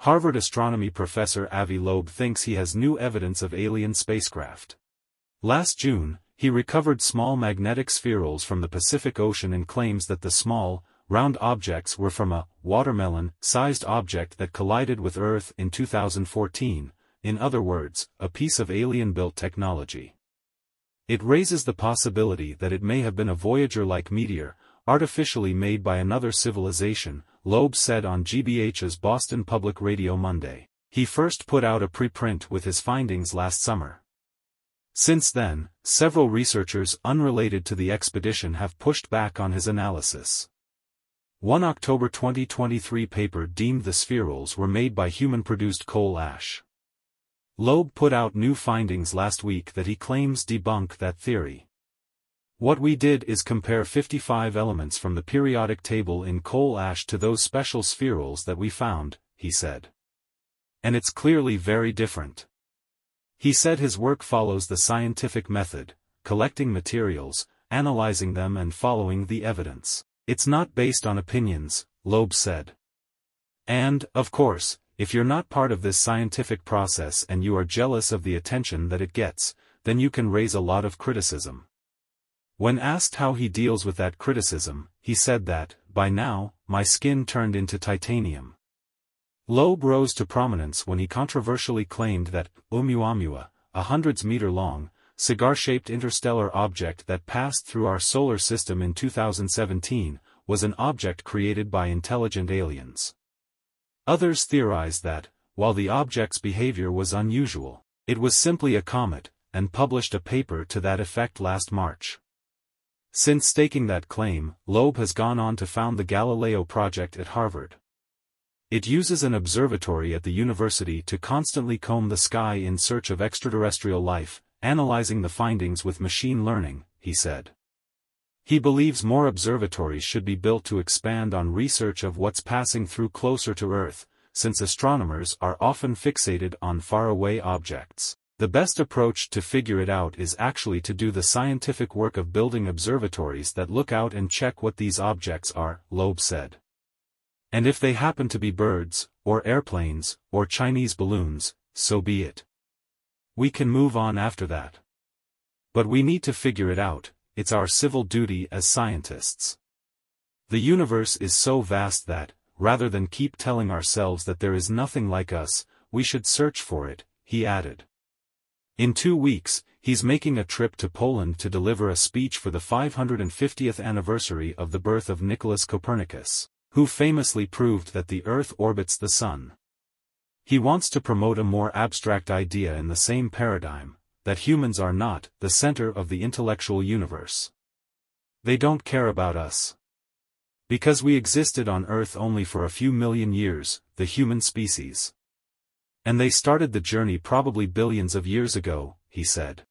Harvard astronomy professor Avi Loeb thinks he has new evidence of alien spacecraft. Last June, he recovered small magnetic spherules from the Pacific Ocean and claims that the small, round objects were from a watermelon-sized object that collided with Earth in 2014, in other words, a piece of alien-built technology. It raises the possibility that it may have been a Voyager-like meteor, artificially made by another civilization, Loeb said on GBH's Boston Public Radio Monday. He first put out a preprint with his findings last summer. Since then, several researchers unrelated to the expedition have pushed back on his analysis. One October 2023 paper deemed the spherules were made by human-produced coal ash. Loeb put out new findings last week that he claims debunk that theory. What we did is compare 55 elements from the periodic table in coal ash to those special spherules that we found, he said. And it's clearly very different. He said his work follows the scientific method, collecting materials, analyzing them and following the evidence. It's not based on opinions, Loeb said. And, of course, if you're not part of this scientific process and you are jealous of the attention that it gets, then you can raise a lot of criticism. When asked how he deals with that criticism, he said that, by now, my skin turned into titanium. Loeb rose to prominence when he controversially claimed that Oumuamua, a hundreds-meter-long, cigar-shaped interstellar object that passed through our solar system in 2017, was an object created by intelligent aliens. Others theorized that, while the object's behavior was unusual, it was simply a comet, and published a paper to that effect last March. Since staking that claim, Loeb has gone on to found the Galileo Project at Harvard. It uses an observatory at the university to constantly comb the sky in search of extraterrestrial life, analyzing the findings with machine learning, he said. He believes more observatories should be built to expand on research of what's passing through closer to Earth, since astronomers are often fixated on faraway objects. The best approach to figure it out is actually to do the scientific work of building observatories that look out and check what these objects are, Loeb said. And if they happen to be birds, or airplanes, or Chinese balloons, so be it. We can move on after that. But we need to figure it out, it's our civil duty as scientists. The universe is so vast that, rather than keep telling ourselves that there is nothing like us, we should search for it, he added. In 2 weeks, he's making a trip to Poland to deliver a speech for the 550th anniversary of the birth of Nicholas Copernicus, who famously proved that the Earth orbits the Sun. He wants to promote a more abstract idea in the same paradigm, that humans are not the center of the intellectual universe. They don't care about us. Because we existed on Earth only for a few million years, the human species. And they started the journey probably billions of years ago, he said.